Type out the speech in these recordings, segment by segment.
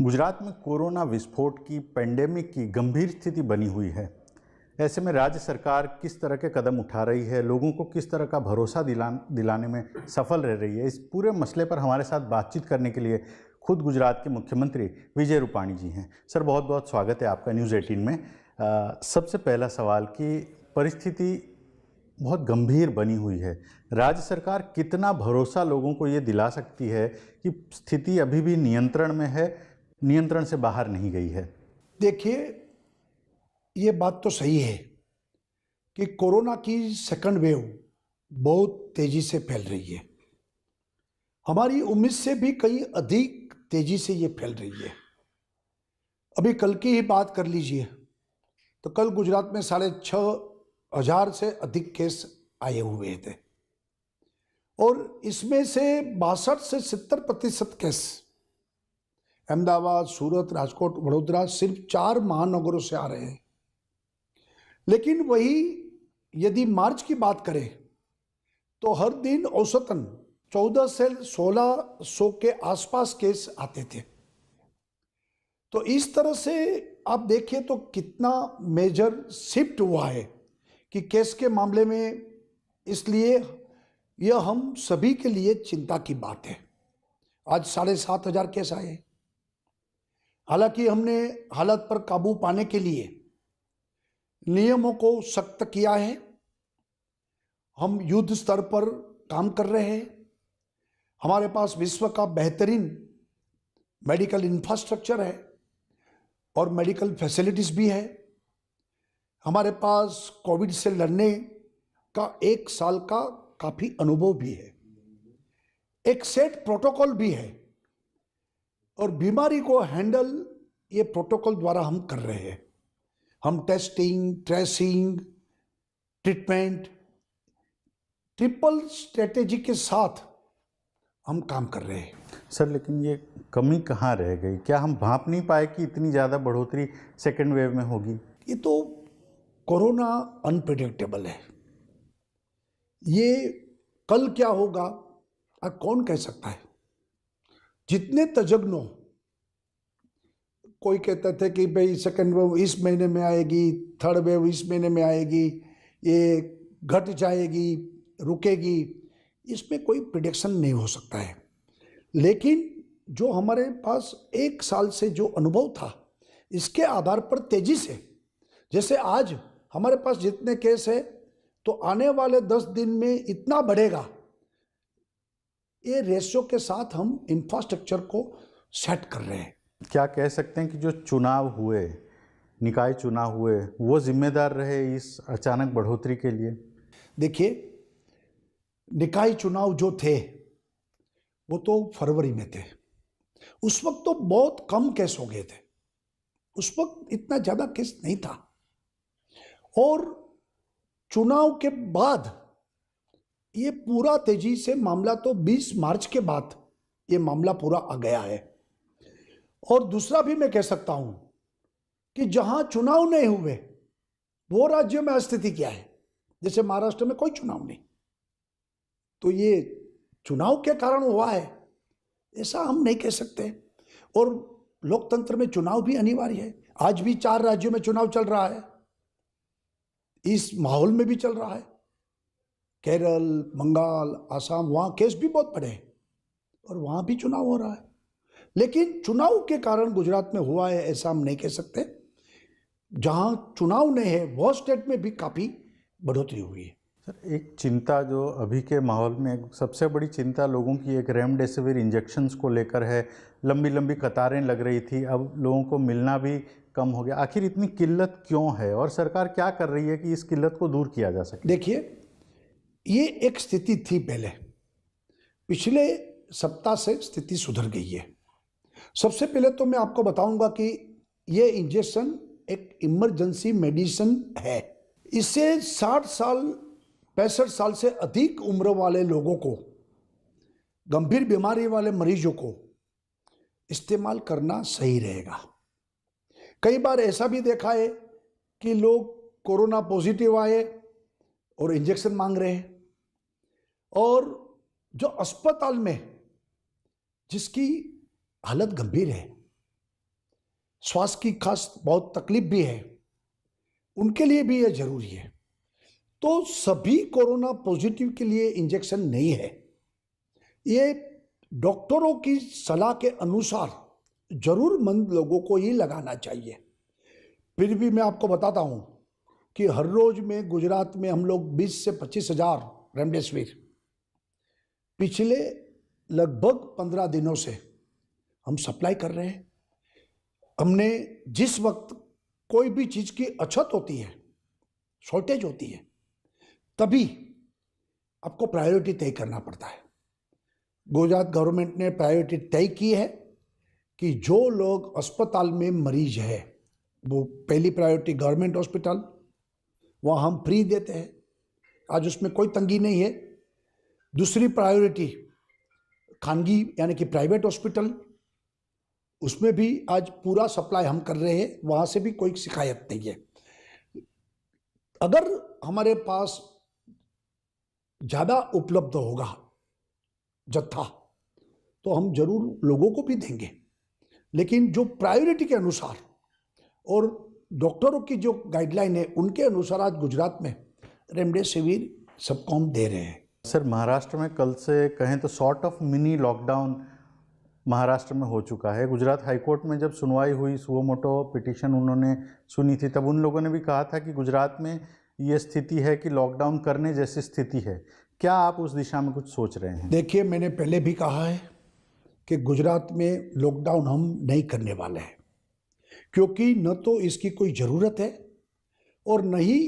गुजरात में कोरोना विस्फोट की पेंडेमिक की गंभीर स्थिति बनी हुई है। ऐसे में राज्य सरकार किस तरह के कदम उठा रही है, लोगों को किस तरह का भरोसा दिलाने में सफल रह रही है, इस पूरे मसले पर हमारे साथ बातचीत करने के लिए खुद गुजरात के मुख्यमंत्री विजय रूपाणी जी हैं। सर, बहुत बहुत स्वागत है आपका न्यूज़ 18 में। सबसे पहला सवाल कि परिस्थिति बहुत गंभीर बनी हुई है, राज्य सरकार कितना भरोसा लोगों को ये दिला सकती है कि स्थिति अभी भी नियंत्रण में है, नियंत्रण से बाहर नहीं गई है? देखिए, ये बात तो सही है कि कोरोना की सेकंड वेव बहुत तेजी से फैल रही है। हमारी उम्मीद से भी कहीं अधिक तेजी से ये फैल रही है। अभी कल की ही बात कर लीजिए तो कल गुजरात में 6,500 से अधिक केस आए हुए थे और इसमें से 62 से 70% केस अहमदाबाद, सूरत, राजकोट, वडोदरा सिर्फ 4 महानगरों से आ रहे हैं। लेकिन वही यदि मार्च की बात करें तो हर दिन औसतन 14 से 1600 के आसपास केस आते थे। तो इस तरह से आप देखिए तो कितना मेजर शिफ्ट हुआ है कि केस के मामले में, इसलिए यह हम सभी के लिए चिंता की बात है। आज 7,500 केस आए। हालांकि हमने हालत पर काबू पाने के लिए नियमों को सख्त किया है। हम युद्ध स्तर पर काम कर रहे हैं। हमारे पास विश्व का बेहतरीन मेडिकल इंफ्रास्ट्रक्चर है और मेडिकल फैसिलिटीज भी है। हमारे पास कोविड से लड़ने का 1 साल का काफी अनुभव भी है। एक सेट प्रोटोकॉल भी है और बीमारी को हैंडल ये प्रोटोकॉल द्वारा हम कर रहे हैं। हम testing, tracing, treatment, triple strategy के साथ हम काम कर रहे हैं। सर, लेकिन ये कमी कहाँ रह गई? क्या हम भांप नहीं पाए कि इतनी ज़्यादा बढ़ोतरी सेकेंड वेव में होगी? ये तो कोरोना अनप्रिडिक्टेबल है। ये कल क्या होगा कौन कह सकता है। जितने तज्ञों, कोई कहते थे कि भाई सेकेंड वेव इस महीने में आएगी, थर्ड वेव इस महीने में आएगी, ये घट जाएगी, रुकेगी, इसमें कोई प्रिडिक्शन नहीं हो सकता है। लेकिन जो हमारे पास 1 साल से जो अनुभव था, इसके आधार पर तेजी से, जैसे आज हमारे पास जितने केस है तो आने वाले 10 दिन में इतना बढ़ेगा, ये रेशियो के साथ हम इंफ्रास्ट्रक्चर को सेट कर रहे हैं। क्या कह सकते हैं कि जो चुनाव हुए, निकाय चुनाव हुए, वो जिम्मेदार रहे इस अचानक बढ़ोतरी के लिए? देखिए, निकाय चुनाव जो थे वो तो फरवरी में थे। उस वक्त तो बहुत कम केस हो गए थे। उस वक्त इतना ज्यादा केस नहीं था। और चुनाव के बाद ये पूरा तेजी से मामला, तो 20 मार्च के बाद ये मामला पूरा आ गया है। और दूसरा भी मैं कह सकता हूं कि जहां चुनाव नहीं हुए वो राज्यों में स्थिति क्या है। जैसे महाराष्ट्र में कोई चुनाव नहीं, तो ये चुनाव के कारण हुआ है ऐसा हम नहीं कह सकते। और लोकतंत्र में चुनाव भी अनिवार्य है। आज भी 4 राज्यों में चुनाव चल रहा है, इस माहौल में भी चल रहा है। केरल, बंगाल, आसाम, वहां केस भी बहुत बड़े हैं और वहां भी चुनाव हो रहा है। लेकिन चुनाव के कारण गुजरात में हुआ है ऐसा हम नहीं कह सकते। जहां चुनाव नहीं है वो स्टेट में भी काफी बढ़ोतरी हुई है। सर, एक चिंता जो अभी के माहौल में सबसे बड़ी चिंता लोगों की एक रेमडेसिविर इंजेक्शंस को लेकर है। लंबी लंबी कतारें लग रही थी, अब लोगों को मिलना भी कम हो गया। आखिर इतनी किल्लत क्यों है और सरकार क्या कर रही है कि इस किल्लत को दूर किया जा सके? देखिए, ये एक स्थिति थी पहले, पिछले सप्ताह से स्थिति सुधर गई है। सबसे पहले तो मैं आपको बताऊंगा कि ये इंजेक्शन एक इमरजेंसी मेडिसिन है। इससे 60 साल 65 साल से अधिक उम्र वाले लोगों को, गंभीर बीमारी वाले मरीजों को इस्तेमाल करना सही रहेगा। कई बार ऐसा भी देखा है कि लोग कोरोना पॉजिटिव आए और इंजेक्शन मांग रहे हैं, और जो अस्पताल में जिसकी हालत गंभीर है श्वास की खास बहुत तकलीफ भी है, उनके लिए भी ये जरूरी है। तो सभी कोरोना पॉजिटिव के लिए इंजेक्शन नहीं है। ये डॉक्टरों की सलाह के अनुसार जरूरतमंद लोगों को ही लगाना चाहिए। फिर भी मैं आपको बताता हूं कि हर रोज में गुजरात में हम लोग 20 से 25 हजार रेमडेसिविर पिछले लगभग 15 दिनों से हम सप्लाई कर रहे हैं। हमने जिस वक्त कोई भी चीज की अछत होती है, शॉर्टेज होती है, तभी आपको प्रायोरिटी तय करना पड़ता है। गुजरात गवर्नमेंट ने प्रायोरिटी तय की है कि जो लोग अस्पताल में मरीज है वो पहली प्रायोरिटी गवर्नमेंट हॉस्पिटल, वहाँ हम फ्री देते हैं, आज उसमें कोई तंगी नहीं है। दूसरी प्रायोरिटी खानगी यानी कि प्राइवेट हॉस्पिटल, उसमें भी आज पूरा सप्लाई हम कर रहे हैं, वहाँ से भी कोई शिकायत नहीं है। अगर हमारे पास ज़्यादा उपलब्ध होगा जत्था तो हम जरूर लोगों को भी देंगे, लेकिन जो प्रायोरिटी के अनुसार और डॉक्टरों की जो गाइडलाइन है उनके अनुसार आज गुजरात में रेमडेसिविर सबको हम दे रहे हैं। सर, महाराष्ट्र में कल से कहें तो sort of mini lockdown Maharashtra में हो चुका है। गुजरात हाईकोर्ट में जब सुनवाई हुई, सुओ मोटो पिटीशन उन्होंने सुनी थी, तब उन लोगों ने भी कहा था कि गुजरात में ये स्थिति है कि लॉकडाउन करने जैसी स्थिति है। क्या आप उस दिशा में कुछ सोच रहे हैं? देखिए, मैंने पहले भी कहा है कि गुजरात में लॉकडाउन हम नहीं करने वाले हैं, क्योंकि न तो इसकी कोई ज़रूरत है और न ही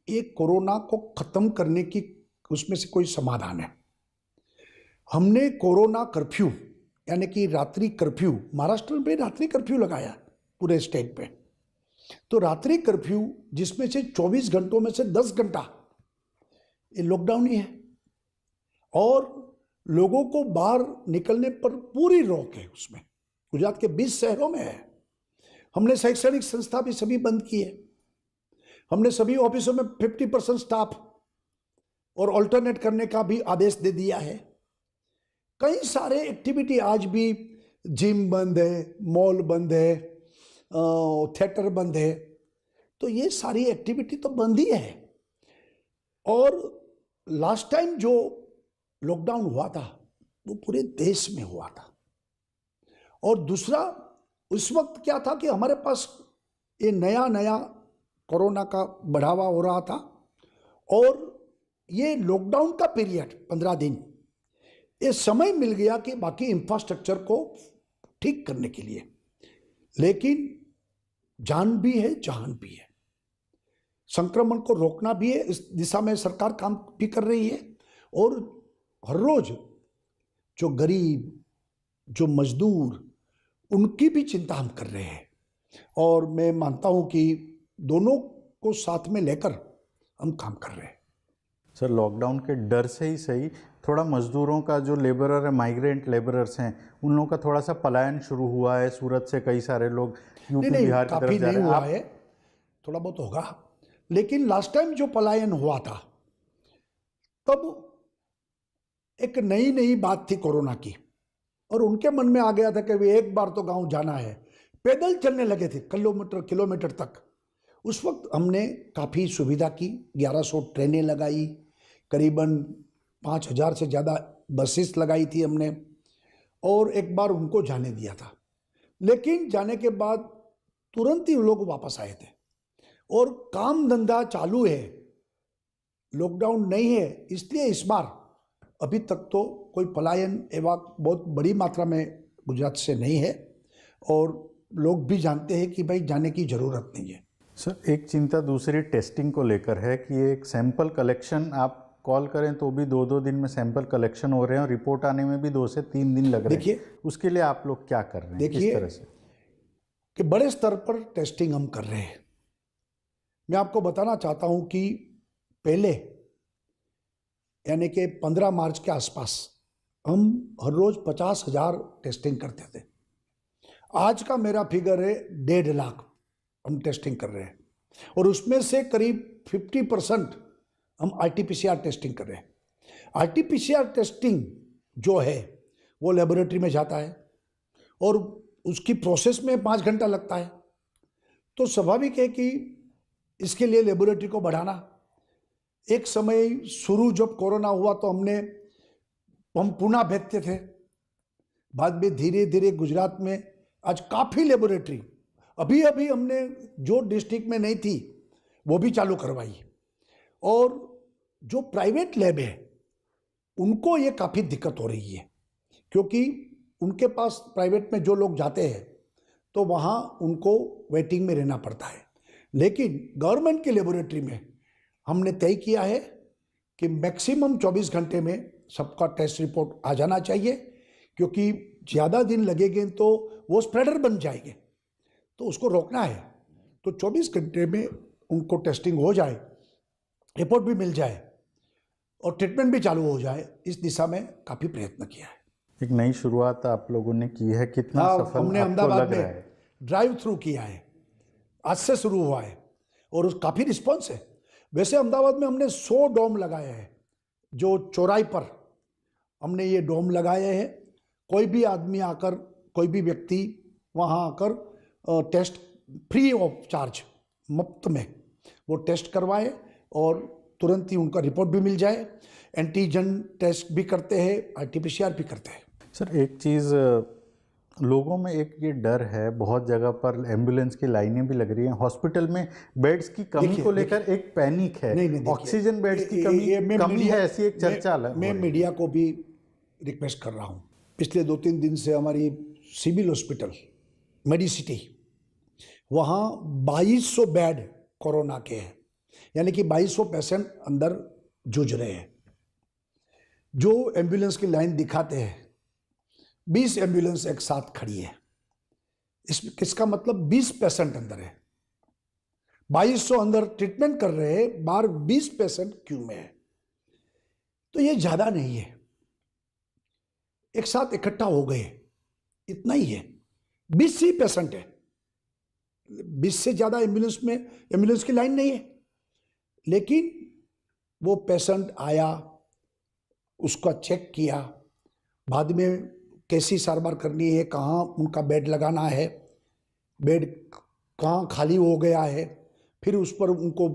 ये कोरोना को ख़त्म करने की उसमें से कोई समाधान है। हमने कोरोना कर्फ्यू यानी कि रात्रि कर्फ्यू, महाराष्ट्र में रात्रि कर्फ्यू लगाया पूरे स्टेट पे, तो रात्रि कर्फ्यू जिसमें से 24 घंटों में से 10 घंटा ये लॉकडाउन ही है और लोगों को बाहर निकलने पर पूरी रोक है। उसमें गुजरात के 20 शहरों में है। हमने शैक्षणिक संस्था भी सभी बंद की है। हमने सभी ऑफिसों में 50% स्टाफ और ऑल्टरनेट करने का भी आदेश दे दिया है। कई सारे एक्टिविटी आज भी, जिम बंद है, मॉल बंद है, थिएटर बंद है, तो ये सारी एक्टिविटी तो बंद ही है। और लास्ट टाइम जो लॉकडाउन हुआ था वो पूरे देश में हुआ था। और दूसरा, उस वक्त क्या था कि हमारे पास ये नया नया कोरोना का बढ़ावा हो रहा था और ये लॉकडाउन का पीरियड 15 दिन ये समय मिल गया कि बाकी इंफ्रास्ट्रक्चर को ठीक करने के लिए। लेकिन जान भी है, जहान भी है, संक्रमण को रोकना भी है, इस दिशा में सरकार काम भी कर रही है। और हर रोज जो गरीब, जो मजदूर, उनकी भी चिंता हम कर रहे हैं और मैं मानता हूं कि दोनों को साथ में लेकर हम काम कर रहे हैं। सर, लॉकडाउन के डर से ही सही, थोड़ा मजदूरों का जो लेबरर है, माइग्रेंट लेबरर्स हैं, उन लोगों का थोड़ा सा पलायन शुरू हुआ है। सूरत से कई सारे लोग यूपी बिहार की तरफ जा रहे हैं। हुआ है, थोड़ा बहुत होगा, लेकिन लास्ट टाइम जो पलायन हुआ था तब एक नई बात थी कोरोना की और उनके मन में आ गया था कि वे एक बार तो गांव जाना है। पैदल चलने लगे थे किलोमीटर तक। उस वक्त हमने काफ़ी सुविधा की, 1100 ट्रेनें लगाई, करीबन 5000 से ज़्यादा बसेस लगाई थी हमने और एक बार उनको जाने दिया था। लेकिन जाने के बाद तुरंत ही लोग वापस आए थे और काम धंधा चालू है, लॉकडाउन नहीं है। इसलिए इस बार अभी तक तो कोई पलायन एवं बहुत बड़ी मात्रा में गुजरात से नहीं है और लोग भी जानते हैं कि भाई जाने की ज़रूरत नहीं है। सर, एक चिंता दूसरी टेस्टिंग को लेकर है कि एक सैंपल कलेक्शन, आप कॉल करें तो भी 2-2 दिन में सैंपल कलेक्शन हो रहे हैं और रिपोर्ट आने में भी 2 से 3 दिन लग रहे हैं। देखिए, उसके लिए आप लोग क्या कर रहे हैं? किस तरह से? कि बड़े स्तर पर टेस्टिंग हम कर रहे हैं। मैं आपको बताना चाहता हूं कि पहले यानी कि 15 मार्च के आसपास हम हर रोज 50,000 टेस्टिंग करते थे। आज का मेरा फिगर है 1.5 लाख हम टेस्टिंग कर रहे हैं और उसमें से करीब 50% हम RT-PCR टेस्टिंग कर रहे हैं। RT-PCR टेस्टिंग जो है वो लेबोरेटरी में जाता है और उसकी प्रोसेस में 5 घंटा लगता है तो स्वाभाविक है कि इसके लिए लेबोरेटरी को बढ़ाना। एक समय शुरू जब कोरोना हुआ तो हम पुणे भेजते थे, बाद में धीरे धीरे गुजरात में आज काफ़ी लेबोरेटरी अभी अभी हमने जो डिस्ट्रिक्ट में नहीं थी वो भी चालू करवाई। और जो प्राइवेट लैब है उनको ये काफ़ी दिक्कत हो रही है, क्योंकि उनके पास प्राइवेट में जो लोग जाते हैं तो वहाँ उनको वेटिंग में रहना पड़ता है। लेकिन गवर्नमेंट की लेबोरेटरी में हमने तय किया है कि मैक्सिमम 24 घंटे में सबका टेस्ट रिपोर्ट आ जाना चाहिए, क्योंकि ज़्यादा दिन लगेंगे तो वो स्प्रेडर बन जाएंगे, तो उसको रोकना है। तो 24 घंटे में उनको टेस्टिंग हो जाए, रिपोर्ट भी मिल जाए और ट्रीटमेंट भी चालू हो जाए, इस दिशा में काफ़ी प्रयत्न किया है। एक नई शुरुआत आप लोगों ने की है, कितना सफल हमने आपको अहमदाबाद लग रहा में है? ड्राइव थ्रू किया है, आज से शुरू हुआ है और उस काफ़ी रिस्पॉन्स है। वैसे अहमदाबाद में हमने 100 डोम लगाए हैं, जो चौराहे पर हमने ये डोम लगाए हैं। कोई भी आदमी आकर, कोई भी व्यक्ति वहाँ आकर टेस्ट फ्री ऑफ चार्ज, मुफ्त में वो टेस्ट करवाए और तुरंत ही उनका रिपोर्ट भी मिल जाए। एंटीजन टेस्ट भी करते हैं, आरटीपीसीआर भी करते हैं। सर, एक चीज़ लोगों में एक ये डर है, बहुत जगह पर एम्बुलेंस की लाइनें भी लग रही हैं, हॉस्पिटल में बेड्स की कमी को लेकर एक पैनिक है। नहीं, ऑक्सीजन बेड्स की कमी है, ऐसी एक चर्चा मैं मीडिया को भी रिक्वेस्ट कर रहा हूँ। पिछले 2-3 दिन से हमारी सिविल हॉस्पिटल मेडिसिटी, वहाँ 2200 बेड कोरोना के हैं, यानी कि 2200 पेशेंट अंदर जूझ रहे हैं। जो एम्बुलेंस की लाइन दिखाते हैं, 20 एम्बुलेंस एक साथ खड़ी है, किसका मतलब 20 पेशेंट अंदर है। 2200 अंदर ट्रीटमेंट कर रहे हैं, बाहर 20 पेशेंट क्यू में है। तो ये ज़्यादा नहीं है, एक साथ इकट्ठा हो गए, इतना ही है। 20 ही पेशेंट है, 20 से ज़्यादा एम्बुलेंस की लाइन नहीं है। लेकिन वो पेशेंट आया, उसका चेक किया, बाद में कैसी सारवार करनी है, कहाँ उनका बेड लगाना है, बेड कहाँ खाली हो गया है, फिर उस पर उनको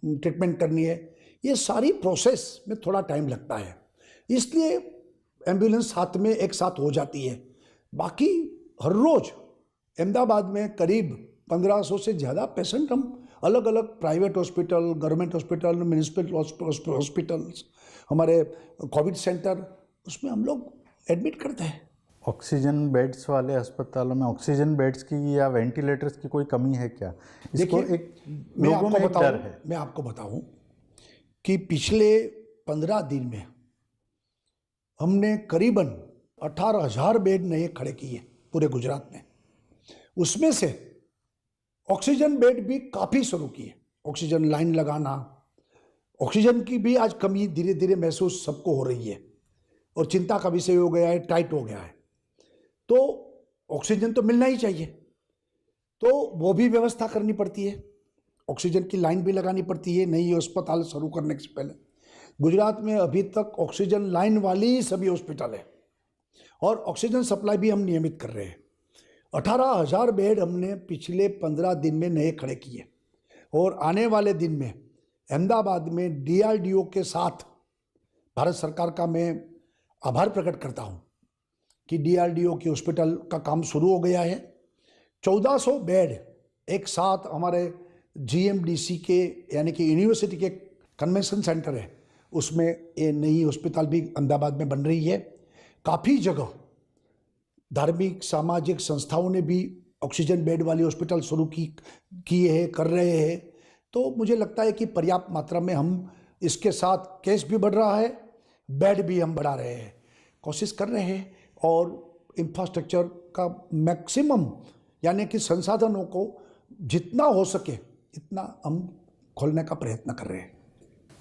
ट्रीटमेंट करनी है। ये सारी प्रोसेस में थोड़ा टाइम लगता है, इसलिए एम्बुलेंस साथ में एक साथ हो जाती है। बाकी हर रोज़ अहमदाबाद में करीब 1500 से ज़्यादा पेशेंट हम अलग अलग private hospital, government hospital, municipal hospitals, हमारे कोविड सेंटर, उसमें हम लोग एडमिट करते हैं। ऑक्सीजन बेड्स वाले अस्पतालों में ऑक्सीजन बेड्स की या वेंटिलेटर्स की कोई कमी है क्या? इसको एक लोगों में एक डर है। मैं आपको बताऊं कि पिछले 15 दिन में हमने करीबन 18,000 बेड नए खड़े किए पूरे गुजरात में। उसमें से ऑक्सीजन बेड भी काफ़ी शुरू किए। ऑक्सीजन लाइन लगाना, ऑक्सीजन की भी आज कमी धीरे धीरे महसूस सबको हो रही है और चिंता का विषय हो गया है, टाइट हो गया है। तो ऑक्सीजन तो मिलना ही चाहिए, तो वो भी व्यवस्था करनी पड़ती है, ऑक्सीजन की लाइन भी लगानी पड़ती है नई अस्पताल शुरू करने से पहले। गुजरात में अभी तक ऑक्सीजन लाइन वाली सभी हॉस्पिटल है और ऑक्सीजन सप्लाई भी हम नियमित कर रहे हैं। 18,000 बेड हमने पिछले 15 दिन में नए खड़े किए और आने वाले दिन में अहमदाबाद में DRDO के साथ भारत सरकार का मैं आभार प्रकट करता हूं कि DRDO की हॉस्पिटल का काम शुरू हो गया है। 1400 बेड एक साथ हमारे GMDC के, यानी कि यूनिवर्सिटी के कन्वेंशन सेंटर है, उसमें ये नई हॉस्पिटल भी अहमदाबाद में बन रही है। काफ़ी जगह धार्मिक सामाजिक संस्थाओं ने भी ऑक्सीजन बेड वाली हॉस्पिटल शुरू किए हैं, कर रहे हैं। तो मुझे लगता है कि पर्याप्त मात्रा में हम इसके साथ केस भी बढ़ रहा है, बेड भी हम बढ़ा रहे हैं, कोशिश कर रहे हैं और इंफ्रास्ट्रक्चर का मैक्सिमम, यानी कि संसाधनों को जितना हो सके इतना हम खोलने का प्रयत्न कर रहे हैं।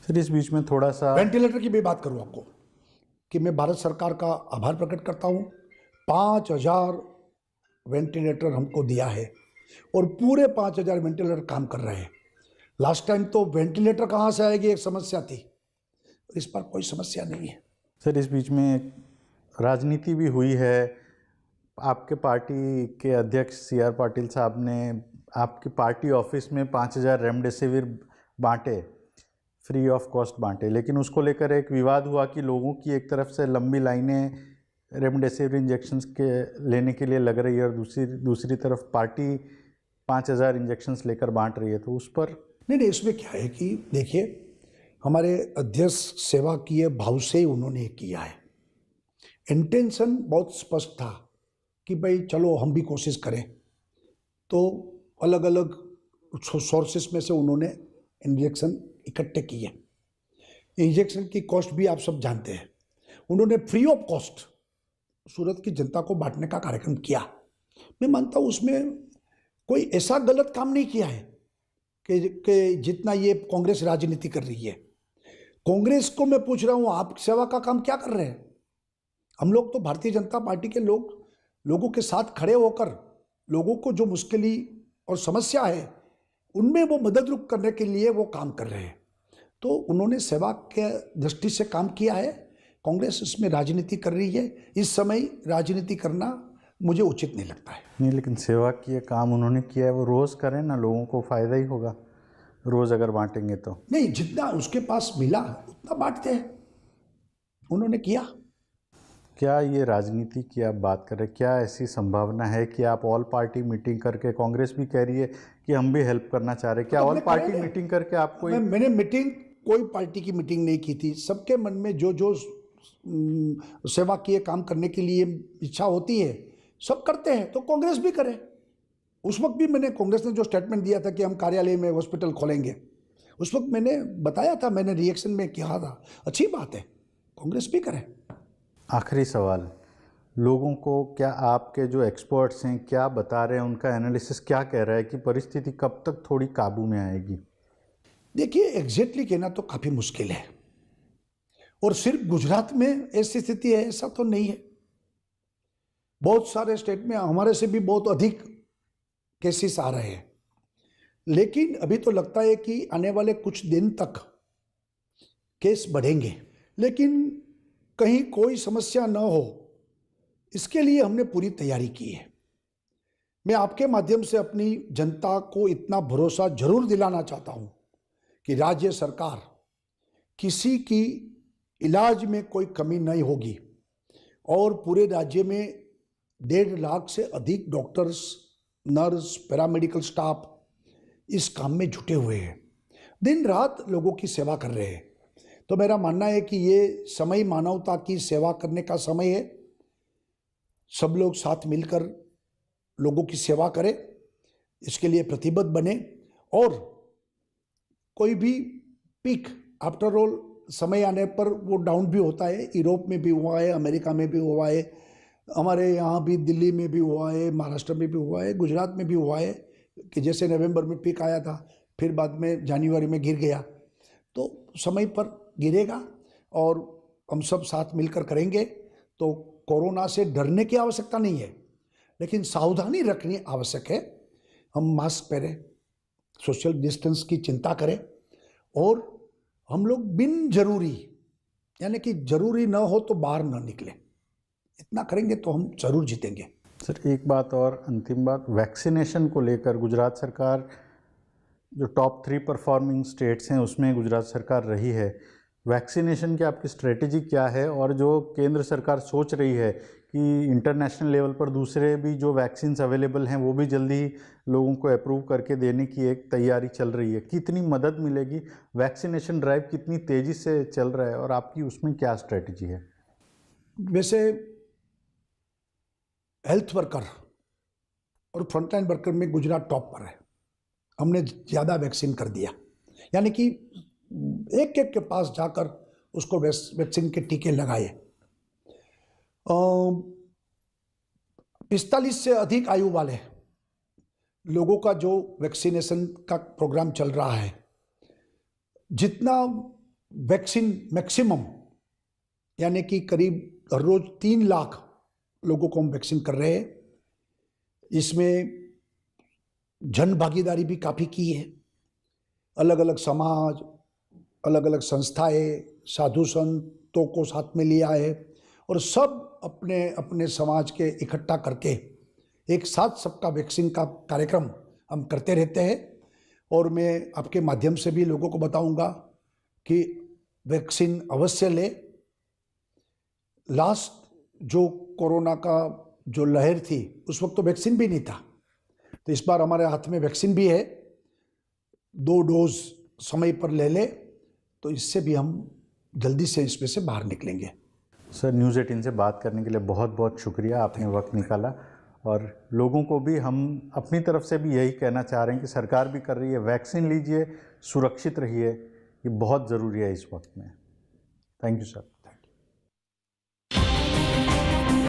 फिर इस बीच में थोड़ा सा वेंटिलेटर की भी बात करूं आपको कि मैं भारत सरकार का आभार प्रकट करता हूं। 5,000 वेंटिलेटर हमको दिया है और पूरे 5,000 वेंटिलेटर काम कर रहे हैं। लास्ट टाइम तो वेंटिलेटर कहाँ से आएगी एक समस्या थी, इस पर कोई समस्या नहीं है। सर, इस बीच में राजनीति भी हुई है। आपके पार्टी के अध्यक्ष CR पाटिल साहब ने आपकी पार्टी ऑफिस में 5,000 रेमडेसिविर बांटे, फ्री ऑफ कॉस्ट बांटे, लेकिन उसको लेकर एक विवाद हुआ कि लोगों की एक तरफ से लंबी लाइनें रेमडेसिविर इंजेक्शंस के लेने के लिए लग रही है और दूसरी तरफ पार्टी 5,000 इंजेक्शंस लेकर बांट रही है, तो उस पर नहीं, इसमें क्या है कि देखिए, हमारे अध्यक्ष सेवा किए भाव से ही उन्होंने किया है। इंटेंशन बहुत स्पष्ट था कि भाई चलो हम भी कोशिश करें, तो अलग अलग सोर्सेस में से उन्होंने इंजेक्शन इकट्ठे किए। इंजेक्शन की कॉस्ट भी आप सब जानते हैं। उन्होंने फ्री ऑफ कॉस्ट सूरत की जनता को बांटने का कार्यक्रम किया। मैं मानता हूँ उसमें कोई ऐसा गलत काम नहीं किया है कि जितना ये कांग्रेस राजनीति कर रही है। कांग्रेस को मैं पूछ रहा हूँ, आप सेवा का काम क्या कर रहे हैं? हम लोग तो भारतीय जनता पार्टी के लोगों के साथ खड़े होकर लोगों को जो मुश्किल और समस्या है उनमें वो मदद रूप करने के लिए वो काम कर रहे हैं। तो उन्होंने सेवा के दृष्टि से काम किया है। कांग्रेस इसमें राजनीति कर रही है। इस समय राजनीति करना मुझे उचित नहीं लगता है। नहीं, लेकिन सेवा की ये काम उन्होंने किया है, वो रोज़ करें ना, लोगों को फ़ायदा ही होगा रोज़ अगर बांटेंगे तो। नहीं, जितना उसके पास मिला उतना बांटते हैं, उन्होंने किया। क्या ये राजनीति की आप बात कर रहे हैं, क्या ऐसी संभावना है कि आप ऑल पार्टी मीटिंग करके, कांग्रेस भी कह रही है कि हम भी हेल्प करना चाह रहे हैं, क्या ऑल पार्टी मीटिंग करके आप कोई? मैंने मीटिंग, कोई पार्टी की मीटिंग नहीं की थी। सबके मन में जो सेवा किए काम करने के लिए इच्छा होती है सब करते हैं, तो कांग्रेस भी करे। उस वक्त भी कांग्रेस ने जो स्टेटमेंट दिया था कि हम कार्यालय में हॉस्पिटल खोलेंगे, उस वक्त मैंने बताया था, मैंने रिएक्शन में कहा था अच्छी बात है, कांग्रेस भी करे। आखिरी सवाल, लोगों को क्या आपके जो एक्सपर्ट्स हैं क्या बता रहे हैं, उनका एनालिसिस क्या कह रहा है कि परिस्थिति कब तक थोड़ी काबू में आएगी? देखिए, एग्जैक्टली कहना तो काफ़ी मुश्किल है, और सिर्फ गुजरात में ऐसी स्थिति है ऐसा तो नहीं है। बहुत सारे स्टेट में हमारे से भी बहुत अधिक केसेस आ रहे हैं, लेकिन अभी तो लगता है कि आने वाले कुछ दिन तक केस बढ़ेंगे, लेकिन कहीं कोई समस्या न हो इसके लिए हमने पूरी तैयारी की है। मैं आपके माध्यम से अपनी जनता को इतना भरोसा जरूर दिलाना चाहता हूं कि राज्य सरकार किसी की इलाज में कोई कमी नहीं होगी, और पूरे राज्य में 1.5 लाख से अधिक डॉक्टर्स, नर्स, पैरामेडिकल स्टाफ इस काम में जुटे हुए हैं, दिन रात लोगों की सेवा कर रहे हैं। तो मेरा मानना है कि ये समय मानवता की सेवा करने का समय है। सब लोग साथ मिलकर लोगों की सेवा करें, इसके लिए प्रतिबद्ध बने। और कोई भी पीक आफ्टर ऑल समय आने पर वो डाउन भी होता है। यूरोप में भी हुआ है, अमेरिका में भी हुआ है, हमारे यहाँ भी दिल्ली में भी हुआ है, महाराष्ट्र में भी हुआ है, गुजरात में भी हुआ है कि जैसे नवंबर में पीक आया था, फिर बाद में जनवरी में गिर गया। तो समय पर गिरेगा और हम सब साथ मिलकर करेंगे। तो कोरोना से डरने की आवश्यकता नहीं है, लेकिन सावधानी रखनी आवश्यक है। हम मास्क पहने, सोशल डिस्टेंस की चिंता करें, और हम लोग बिन जरूरी, यानी कि जरूरी ना हो तो बाहर ना निकलें। इतना करेंगे तो हम जरूर जीतेंगे। सर, एक बात और अंतिम बात, वैक्सीनेशन को लेकर गुजरात सरकार जो टॉप 3 परफॉर्मिंग स्टेट्स हैं उसमें गुजरात सरकार रही है। वैक्सीनेशन की आपकी स्ट्रेटेजी क्या है, और जो केंद्र सरकार सोच रही है कि इंटरनेशनल लेवल पर दूसरे भी जो वैक्सीन्स अवेलेबल हैं वो भी जल्दी ही लोगों को अप्रूव करके देने की एक तैयारी चल रही है, कितनी मदद मिलेगी? वैक्सीनेशन ड्राइव कितनी तेज़ी से चल रहा है और आपकी उसमें क्या स्ट्रेटेजी है? वैसे हेल्थ वर्कर और फ्रंटलाइन वर्कर में गुजरात टॉप पर है। हमने ज़्यादा वैक्सीन कर दिया, यानी कि एक एक के पास जाकर उसको वैक्सीन के टीके लगाए। 45 से अधिक आयु वाले लोगों का जो वैक्सीनेशन का प्रोग्राम चल रहा है, जितना वैक्सीन मैक्सिमम, यानी कि करीब हर रोज 3 लाख लोगों को हम वैक्सीन कर रहे हैं। इसमें जन भागीदारी भी काफ़ी की है। अलग अलग समाज, अलग अलग संस्थाएं, साधु संतों को साथ में लिया है, और सब अपने अपने समाज के इकट्ठा करके एक साथ सबका वैक्सीन का कार्यक्रम हम करते रहते हैं। और मैं आपके माध्यम से भी लोगों को बताऊंगा कि वैक्सीन अवश्य ले। लास्ट जो कोरोना का जो लहर थी उस वक्त तो वैक्सीन भी नहीं था, तो इस बार हमारे हाथ में वैक्सीन भी है। 2 डोज समय पर ले ले तो इससे भी हम जल्दी से इसमें से बाहर निकलेंगे। सर, न्यूज़ 18 से बात करने के लिए बहुत बहुत शुक्रिया, आपने वक्त निकाला। और लोगों को भी हम अपनी तरफ से भी यही कहना चाह रहे हैं कि सरकार भी कर रही है, वैक्सीन लीजिए, सुरक्षित रहिए, ये बहुत ज़रूरी है इस वक्त में। Thank you sir.